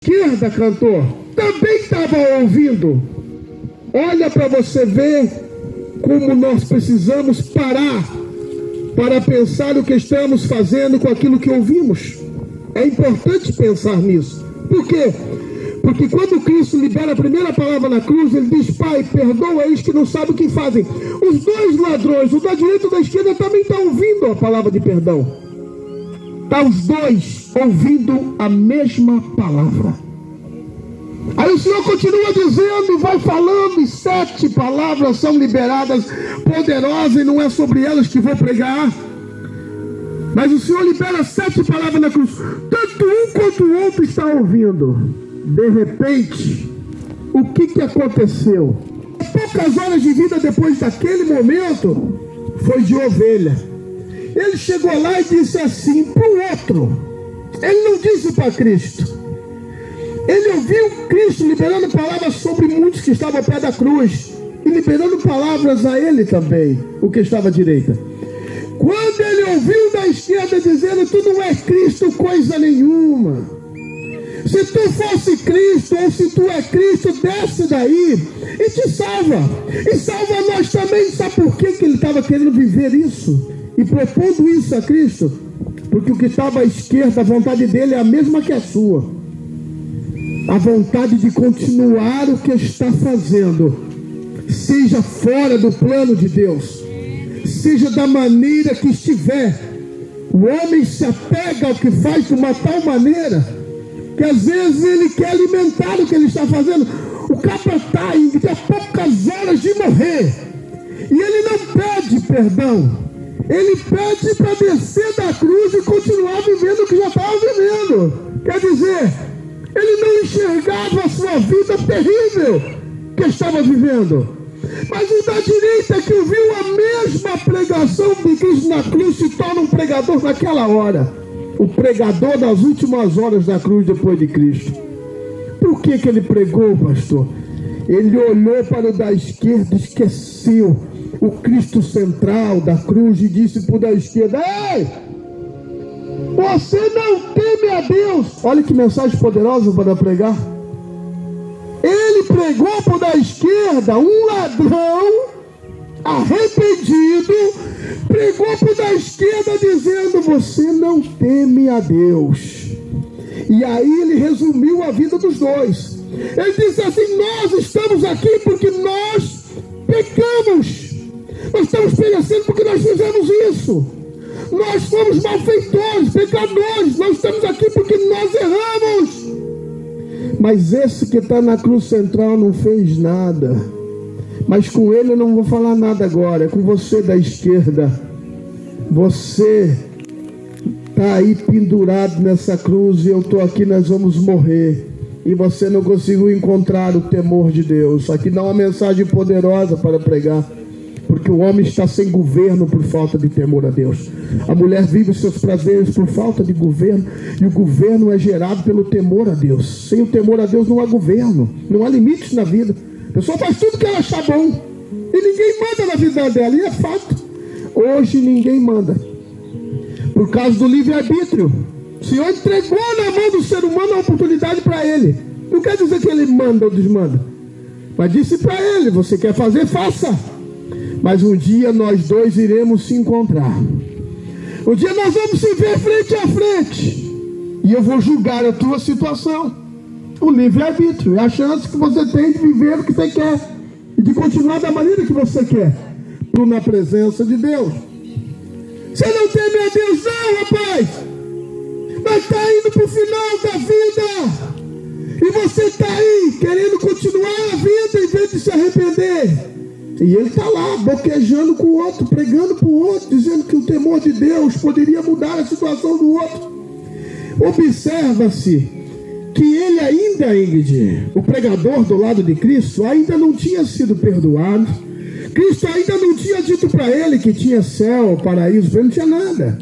esquerda, cantor, também estava ouvindo. Olha para você ver como nós precisamos parar para pensar o que estamos fazendo com aquilo que ouvimos. É importante pensar nisso. Por quê? Porque quando Cristo libera a primeira palavra na cruz, ele diz: Pai, perdoa eles que não sabem o que fazem. Os dois ladrões, o da direita e o da esquerda, também estão ouvindo a palavra de perdão. Estão os dois ouvindo a mesma palavra. Aí o Senhor continua dizendo e vai falando, e 7 palavras são liberadas, poderosas, e não é sobre elas que vou pregar. Mas o Senhor libera 7 palavras na cruz. Tanto um quanto o outro está ouvindo. De repente, o que aconteceu? Poucas horas de vida depois daquele momento, foi de ovelha. Ele chegou lá e disse assim para o outro. Ele não disse para Cristo. Ele ouviu Cristo liberando palavras sobre muitos que estavam ao pé da cruz, e liberando palavras a ele também, o que estava à direita. Quando ele ouviu da esquerda dizendo: tu não és Cristo coisa nenhuma. Se tu fosse Cristo, ou se tu é Cristo, desce daí e te salva. E salva nós também. Sabe por que ele estava querendo viver isso? E propondo isso a Cristo? Porque o que estava à esquerda, a vontade dele é a mesma que a sua. A vontade de continuar o que está fazendo, seja fora do plano de Deus, seja da maneira que estiver. O homem se apega ao que faz de uma tal maneira que às vezes ele quer alimentar o que ele está fazendo. O capa está a poucas horas de morrer, e ele não pede perdão. Ele pede para descer da cruz e continuar vivendo o que já estava vivendo. Quer dizer, ele não enxergava a sua vida terrível que estava vivendo. Mas o da direita, que ouviu a mesma pregação de Cristo na cruz, se torna um pregador naquela hora. O pregador das últimas horas da cruz depois de Cristo. Por que ele pregou, pastor? Ele olhou para o da esquerda, esqueceu o Cristo central da cruz e disse para o da esquerda: ei, você não teme a Deus. Olha que mensagem poderosa para pregar. Ele pregou para o da esquerda, um ladrão arrependido, pregou para o da esquerda dizendo: você não teme a Deus. E aí ele resumiu a vida dos dois. Ele disse assim: nós estamos aqui porque nós pecamos. Nós estamos perecendo porque nós fizemos isso. Nós somos malfeitores, pecadores. Nós estamos aqui porque nós erramos. Mas esse que está na cruz central não fez nada. Mas com ele eu não vou falar nada agora. É com você da esquerda. Você está aí pendurado nessa cruz e eu estou aqui, nós vamos morrer. E você não conseguiu encontrar o temor de Deus. Aqui dá uma mensagem poderosa para pregar. Porque o homem está sem governo por falta de temor a Deus. A mulher vive os seus prazeres por falta de governo. E o governo é gerado pelo temor a Deus. Sem o temor a Deus não há governo. Não há limites na vida. A pessoa faz tudo que ela achar bom. E ninguém manda na vida dela. E é fato. Hoje ninguém manda. Por causa do livre-arbítrio. O Senhor entregou na mão do ser humano a oportunidade para ele. Não quer dizer que ele manda ou desmanda. Mas disse para ele: você quer fazer, faça. Mas um dia nós dois iremos se encontrar. Um dia nós vamos se ver frente a frente. E eu vou julgar a tua situação. O livre-arbítrio é a chance que você tem de viver o que você quer. E de continuar da maneira que você quer. Na presença de Deus. Você não teme a Deus não, rapaz. Mas está indo para o final da vida. E você está aí querendo continuar a vida em vez de se arrepender. E ele está lá, boquejando com o outro, pregando para o outro, dizendo que o temor de Deus poderia mudar a situação do outro. Observa-se que ele ainda, Ingrid, o pregador do lado de Cristo, ainda não tinha sido perdoado. Cristo ainda não tinha dito para ele que tinha céu, paraíso, ele não tinha nada.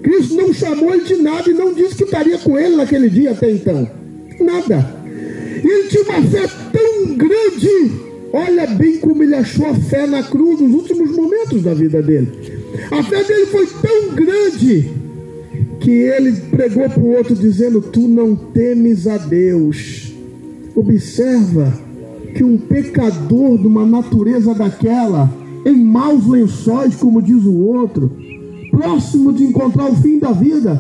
Cristo não chamou ele de nada e não disse que estaria com ele naquele dia até então. Nada. E ele tinha uma fé tão grande. Olha bem como ele achou a fé na cruz nos últimos momentos da vida dele. A fé dele foi tão grande que que ele pregou para o outro dizendo: tu não temes a Deus. Observa que um pecador de uma natureza daquela, em maus lençóis, como diz o outro, próximo de encontrar o fim da vida,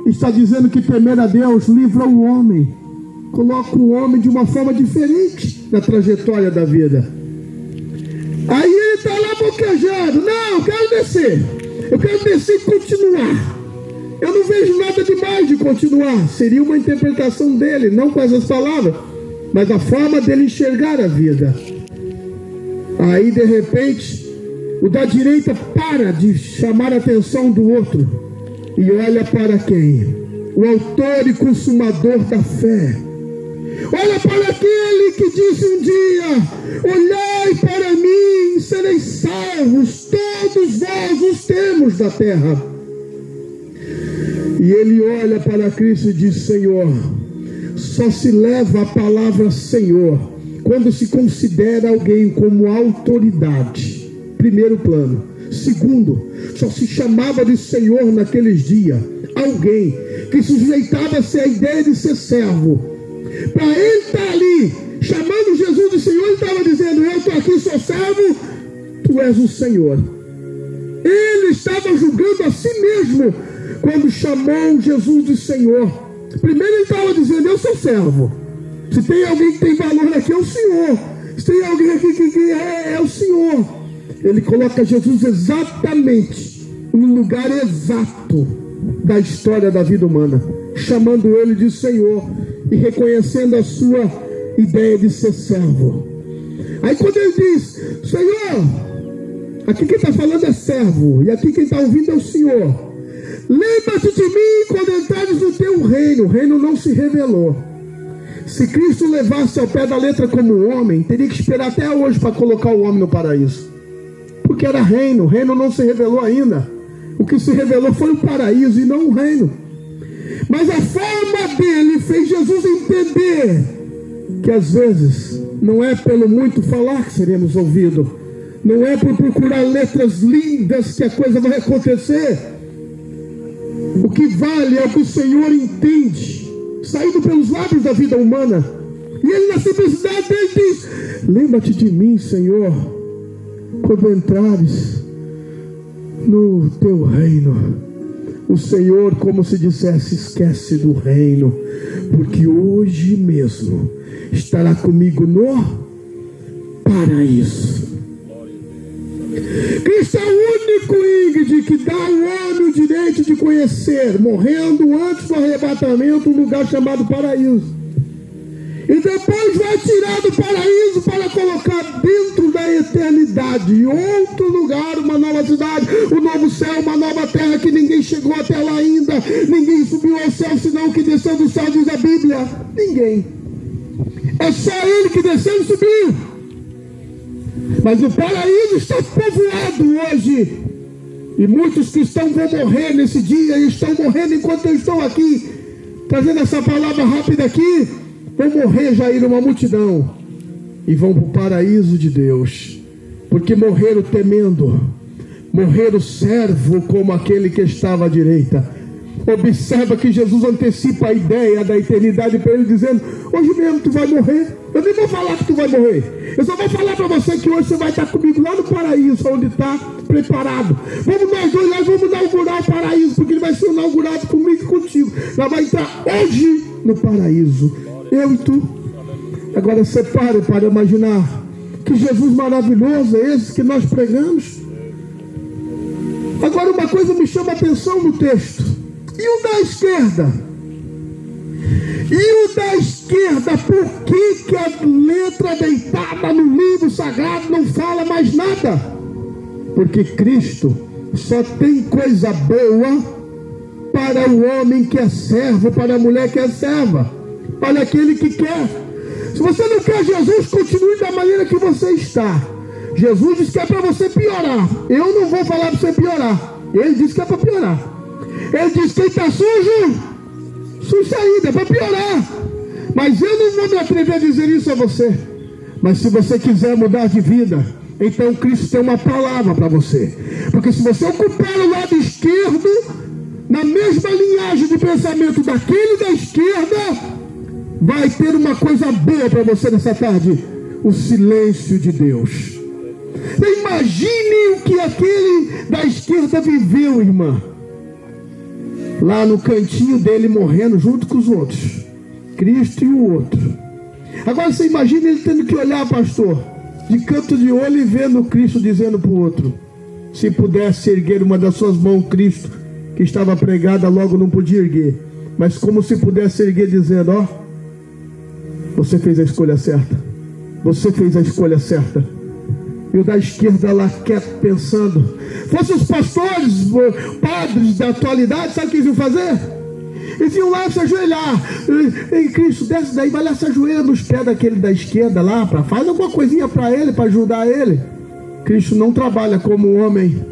está dizendo que temer a Deus livra o homem, coloca o homem de uma forma diferente na trajetória da vida. Aí ele está lá boquejando: não, eu quero descer e continuar. Eu não vejo nada demais de continuar. Seria uma interpretação dele, não com essas palavras, mas a forma dele enxergar a vida. Aí de repente o da direita para de chamar a atenção do outro e olha para quem? O autor e consumador da fé. Olha para aquele que disse um dia: olhai para mim, sereis salvos, todos vós os termos da terra. E ele olha para Cristo e diz: Senhor. Só se leva a palavra Senhor quando se considera alguém como autoridade. Primeiro plano. Segundo, só se chamava de Senhor naqueles dias alguém que sujeitava-se à ideia de ser servo. Para ele estar ali chamando Jesus de Senhor, ele estava dizendo: eu estou aqui, sou servo, tu és o Senhor. Ele estava julgando a si mesmo quando chamou Jesus de Senhor. Primeiro ele estava dizendo: eu sou servo. Se tem alguém que tem valor aqui, é o Senhor. Se tem alguém aqui que é o Senhor. Ele coloca Jesus exatamente no lugar exato da história da vida humana, chamando ele de Senhor e reconhecendo a sua ideia de ser servo. Aí quando ele diz: Senhor, aqui quem está falando é servo, e aqui quem está ouvindo é o Senhor. Lembra-te de mim quando entrares no teu reino. O reino não se revelou. Se Cristo levasse ao pé da letra como homem, teria que esperar até hoje para colocar o homem no paraíso, porque era reino. O reino não se revelou ainda. O que se revelou foi o paraíso e não o reino. Mas a forma dele fez Jesus entender que às vezes não é pelo muito falar que seremos ouvidos, não é por procurar letras lindas que a coisa vai acontecer. O que vale é o que o Senhor entende, saído pelos lábios da vida humana. E ele, na simplicidade dele, diz: lembra-te de mim, Senhor, quando entrares no teu reino. O Senhor, como se dissesse: esquece do reino, porque hoje mesmo estará comigo no paraíso. Cristo é o único, Ingrid, que dá ao homem o direito de conhecer, morrendo antes do arrebatamento, um lugar chamado paraíso. E depois vai tirar do paraíso para colocar dentro da eternidade outro lugar, uma nova cidade, um novo céu, uma nova terra que ninguém chegou até lá ainda. Ninguém subiu ao céu senão o que desceu do céu, diz a Bíblia. Ninguém. É só ele que desceu e subiu. Mas o paraíso está povoado hoje. E muitos cristãos vão morrer nesse dia, e estão morrendo enquanto eu estou aqui, trazendo essa palavra rápida aqui. Vão morrer, Jair, uma multidão, e vão para o paraíso de Deus, porque morreram temendo, morreram servo como aquele que estava à direita. Observa que Jesus antecipa a ideia da eternidade para ele, dizendo: hoje mesmo tu vai morrer. Eu nem vou falar que tu vai morrer, eu só vou falar para você que hoje você vai estar comigo lá no paraíso, onde está preparado. Vamos nós dois, nós vamos inaugurar o paraíso, porque ele vai ser inaugurado comigo e contigo. Nós vamos entrar hoje no paraíso, eu e tu. Agora você para imaginar que Jesus maravilhoso é esse que nós pregamos. Agora uma coisa me chama a atenção no texto: e o da esquerda? E o da esquerda, por que a letra deitada no livro sagrado não fala mais nada? Porque Cristo só tem coisa boa para o homem que é servo, para a mulher que é serva, para aquele que quer. Se você não quer Jesus, continue da maneira que você está. Jesus disse que é para você piorar. Eu não vou falar para você piorar. Ele disse que é para piorar. Ele disse que quem está sujo saída, é para piorar. Mas eu não vou me atrever a dizer isso a você. Mas se você quiser mudar de vida, então Cristo tem uma palavra para você. Porque se você ocupar o lado esquerdo, na mesma linhagem de pensamento daquele da esquerda, vai ter uma coisa boa para você nessa tarde: o silêncio de Deus. Imagine o que aquele da esquerda viveu, irmã, lá no cantinho dele, morrendo junto com os outros, Cristo e o outro. Agora você imagina ele tendo que olhar, pastor, de canto de olho, e vendo Cristo dizendo para o outro: se pudesse erguer uma das suas mãos, Cristo, que estava pregada, logo não podia erguer, mas como se pudesse erguer, dizendo: ó, você fez a escolha certa, você fez a escolha certa. E o da esquerda lá quieto, pensando. Fosse os pastores, padres da atualidade, sabe o que eles iam fazer? Eles iam lá se ajoelhar. Ei, Cristo, desce daí, vai lá, se ajoelha nos pés daquele da esquerda lá, faz alguma coisinha para ele, para ajudar ele. Cristo não trabalha como um homem.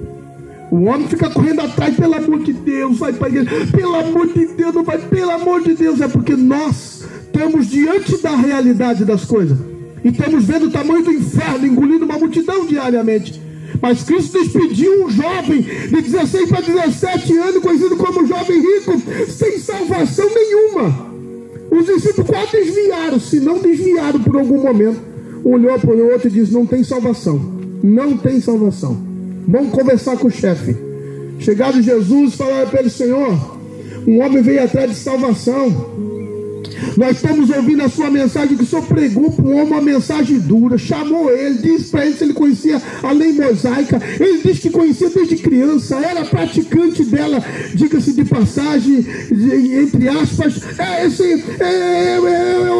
O homem fica correndo atrás: pelo amor de Deus, vai para a igreja, pelo amor de Deus, não vai, pelo amor de Deus. É porque nós estamos diante da realidade das coisas e estamos vendo o tamanho do inferno engolindo uma multidão diariamente. Mas Cristo despediu um jovem de 16 para 17 anos, conhecido como jovem rico, sem salvação nenhuma. Os discípulos quase desviaram, se não desviaram por algum momento. Um olhou para o outro e disse: não tem salvação, não tem salvação. Vamos conversar com o chefe. Chegado Jesus, falaram para ele: Senhor, um homem veio atrás de salvação. Nós estamos ouvindo a sua mensagem, que o Senhor pregou para um homem uma mensagem dura. Chamou ele, disse para ele se ele conhecia a lei mosaica. Ele disse que conhecia desde criança, era praticante dela, diga-se de passagem, entre aspas. Esse é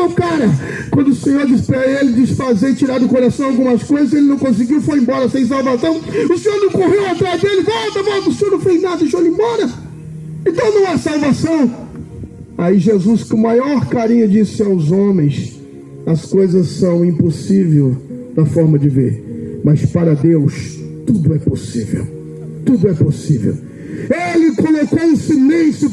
o cara. Quando o Senhor disse para ele desfazer e tirar do coração algumas coisas, ele não conseguiu, foi embora sem salvação. O Senhor não correu atrás dele: volta, o Senhor não fez nada, deixou ele embora. Então não há salvação. Aí Jesus, com o maior carinho, disse aos homens: as coisas são impossíveis da forma de ver, mas para Deus tudo é possível. Tudo é possível. Ele colocou um silêncio